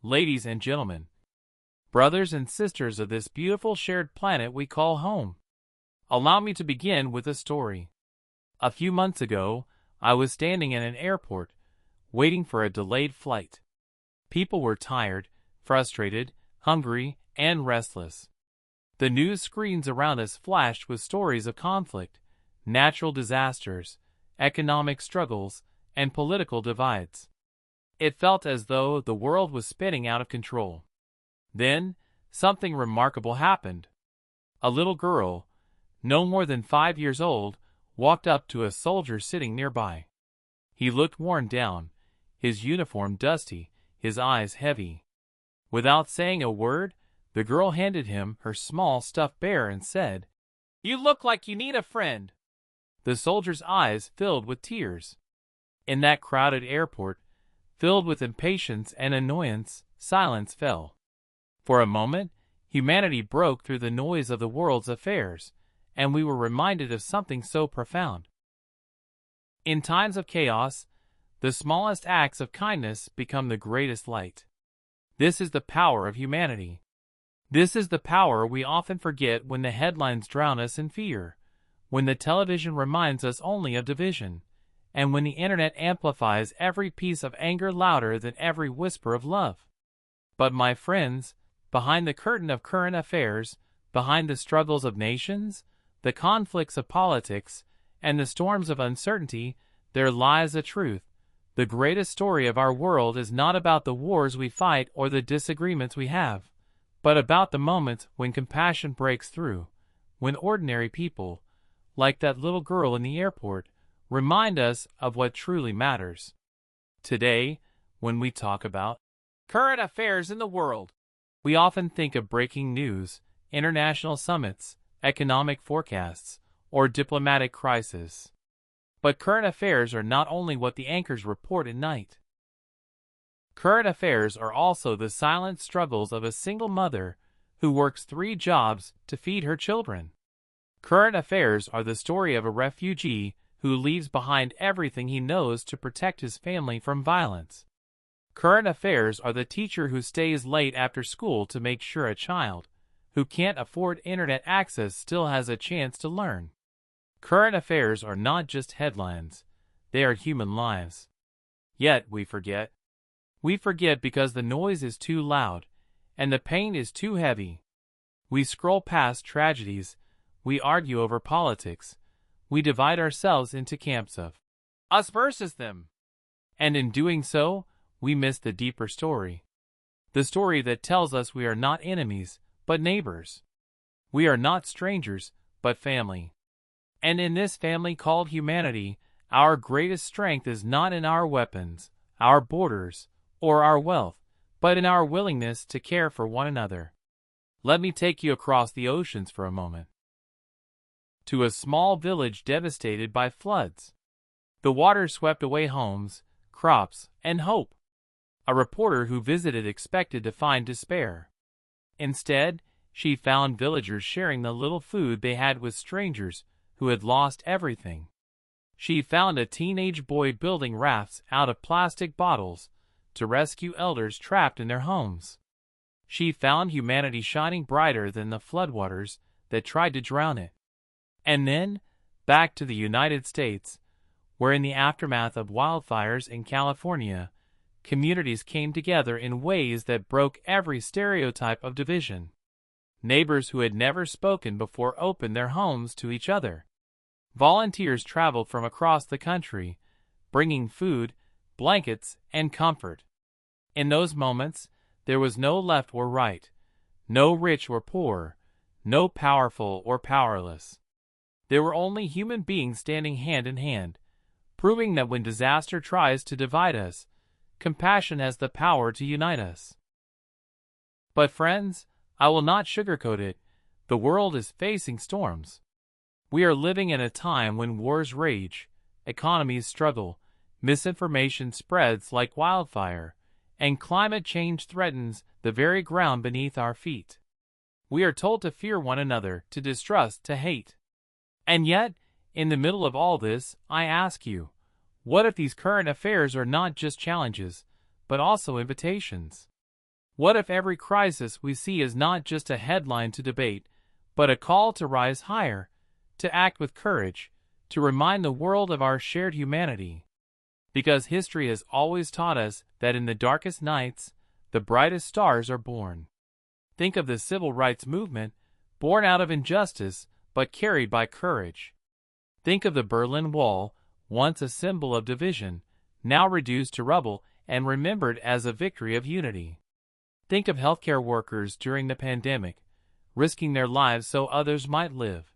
Ladies and gentlemen, brothers and sisters of this beautiful shared planet we call home, allow me to begin with a story. A few months ago, I was standing in an airport, waiting for a delayed flight. People were tired, frustrated, hungry, and restless. The news screens around us flashed with stories of conflict, natural disasters, economic struggles, and political divides. It felt as though the world was spinning out of control. Then, something remarkable happened. A little girl, no more than 5 years old, walked up to a soldier sitting nearby. He looked worn down, his uniform dusty, his eyes heavy. Without saying a word, the girl handed him her small stuffed bear and said, "You look like you need a friend." The soldier's eyes filled with tears. In that crowded airport, filled with impatience and annoyance, silence fell. For a moment, humanity broke through the noise of the world's affairs, and we were reminded of something so profound. In times of chaos, the smallest acts of kindness become the greatest light. This is the power of humanity. This is the power we often forget when the headlines drown us in fear, when the television reminds us only of division, and when the internet amplifies every piece of anger louder than every whisper of love. But my friends, behind the curtain of current affairs, behind the struggles of nations, the conflicts of politics, and the storms of uncertainty, there lies a truth. The greatest story of our world is not about the wars we fight or the disagreements we have, but about the moments when compassion breaks through, when ordinary people, like that little girl in the airport, remind us of what truly matters. Today, when we talk about current affairs in the world, we often think of breaking news, international summits, economic forecasts, or diplomatic crises. But current affairs are not only what the anchors report at night. Current affairs are also the silent struggles of a single mother who works 3 jobs to feed her children. Current affairs are the story of a refugee who leaves behind everything he knows to protect his family from violence. Current affairs are the teacher who stays late after school to make sure a child who can't afford internet access still has a chance to learn. Current affairs are not just headlines, they are human lives. Yet we forget. We forget because the noise is too loud and the pain is too heavy. We scroll past tragedies, we argue over politics, we divide ourselves into camps of us versus them. And in doing so, we miss the deeper story. The story that tells us we are not enemies, but neighbors. We are not strangers, but family. And in this family called humanity, our greatest strength is not in our weapons, our borders, or our wealth, but in our willingness to care for one another. Let me take you across the oceans for a moment. To a small village devastated by floods. The water swept away homes, crops, and hope. A reporter who visited expected to find despair. Instead, she found villagers sharing the little food they had with strangers who had lost everything. She found a teenage boy building rafts out of plastic bottles to rescue elders trapped in their homes. She found humanity shining brighter than the floodwaters that tried to drown it. And then, back to the United States, where in the aftermath of wildfires in California, communities came together in ways that broke every stereotype of division. Neighbors who had never spoken before opened their homes to each other. Volunteers traveled from across the country, bringing food, blankets, and comfort. In those moments, there was no left or right, no rich or poor, no powerful or powerless. There were only human beings standing hand in hand, proving that when disaster tries to divide us, compassion has the power to unite us. But friends, I will not sugarcoat it. The world is facing storms. We are living in a time when wars rage, economies struggle, misinformation spreads like wildfire, and climate change threatens the very ground beneath our feet. We are told to fear one another, to distrust, to hate. And yet, in the middle of all this, I ask you, what if these current affairs are not just challenges, but also invitations? What if every crisis we see is not just a headline to debate, but a call to rise higher, to act with courage, to remind the world of our shared humanity? Because history has always taught us that in the darkest nights, the brightest stars are born. Think of the civil rights movement, born out of injustice, but carried by courage. Think of the Berlin Wall, once a symbol of division, now reduced to rubble and remembered as a victory of unity. Think of healthcare workers during the pandemic, risking their lives so others might live.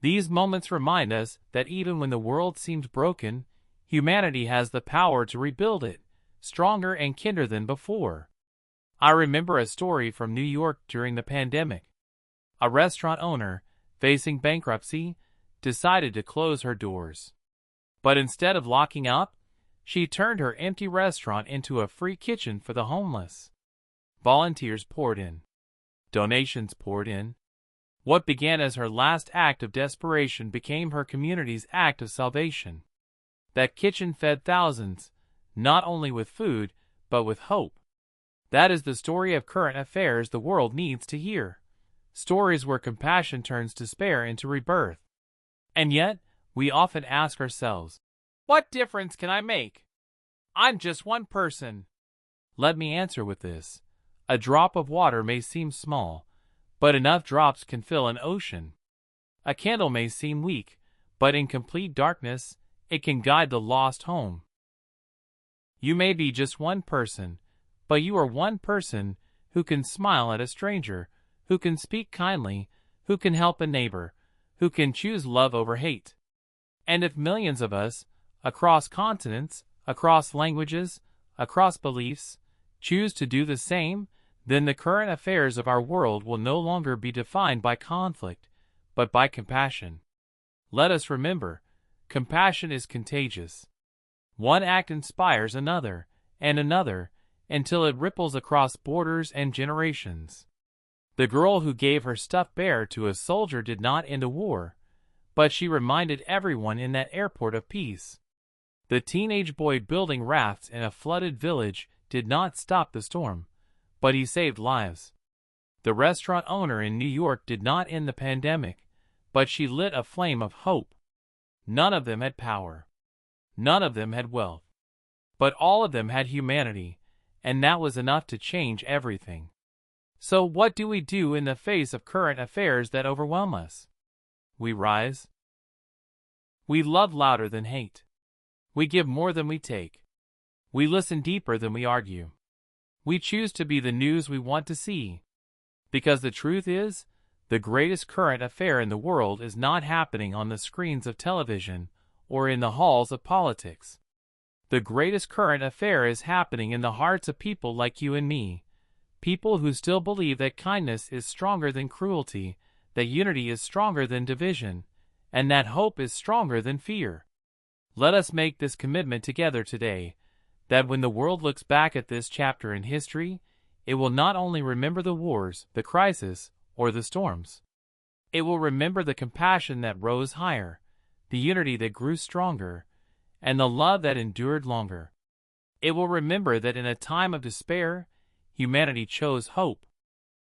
These moments remind us that even when the world seems broken, humanity has the power to rebuild it, stronger and kinder than before. I remember a story from New York during the pandemic. A restaurant owner, facing bankruptcy, decided to close her doors. But instead of locking up, she turned her empty restaurant into a free kitchen for the homeless. Volunteers poured in. Donations poured in. What began as her last act of desperation became her community's act of salvation. That kitchen fed thousands, not only with food, but with hope. That is the story of current affairs the world needs to hear. Stories where compassion turns despair into rebirth. And yet, we often ask ourselves, what difference can I make? I'm just one person. Let me answer with this. A drop of water may seem small, but enough drops can fill an ocean. A candle may seem weak, but in complete darkness, it can guide the lost home. You may be just one person, but you are one person who can smile at a stranger, who can speak kindly, who can help a neighbor, who can choose love over hate. And if millions of us, across continents, across languages, across beliefs, choose to do the same, then the current affairs of our world will no longer be defined by conflict, but by compassion. Let us remember, compassion is contagious. One act inspires another, and another, until it ripples across borders and generations. The girl who gave her stuffed bear to a soldier did not end a war, but she reminded everyone in that airport of peace. The teenage boy building rafts in a flooded village did not stop the storm, but he saved lives. The restaurant owner in New York did not end the pandemic, but she lit a flame of hope. None of them had power. None of them had wealth. But all of them had humanity, and that was enough to change everything. So what do we do in the face of current affairs that overwhelm us? We rise. We love louder than hate. We give more than we take. We listen deeper than we argue. We choose to be the news we want to see. Because the truth is, the greatest current affair in the world is not happening on the screens of television or in the halls of politics. The greatest current affair is happening in the hearts of people like you and me. People who still believe that kindness is stronger than cruelty, that unity is stronger than division, and that hope is stronger than fear. Let us make this commitment together today, that when the world looks back at this chapter in history, it will not only remember the wars, the crisis, or the storms. It will remember the compassion that rose higher, the unity that grew stronger, and the love that endured longer. It will remember that in a time of despair, humanity chose hope.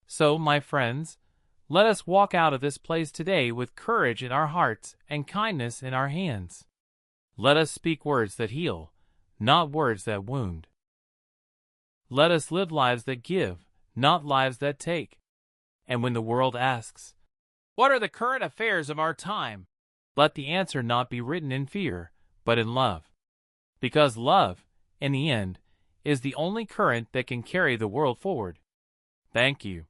So, my friends, let us walk out of this place today with courage in our hearts and kindness in our hands. Let us speak words that heal, not words that wound. Let us live lives that give, not lives that take. And when the world asks, what are the current affairs of our time? Let the answer not be written in fear, but in love. Because love, in the end, is the only current that can carry the world forward. Thank you.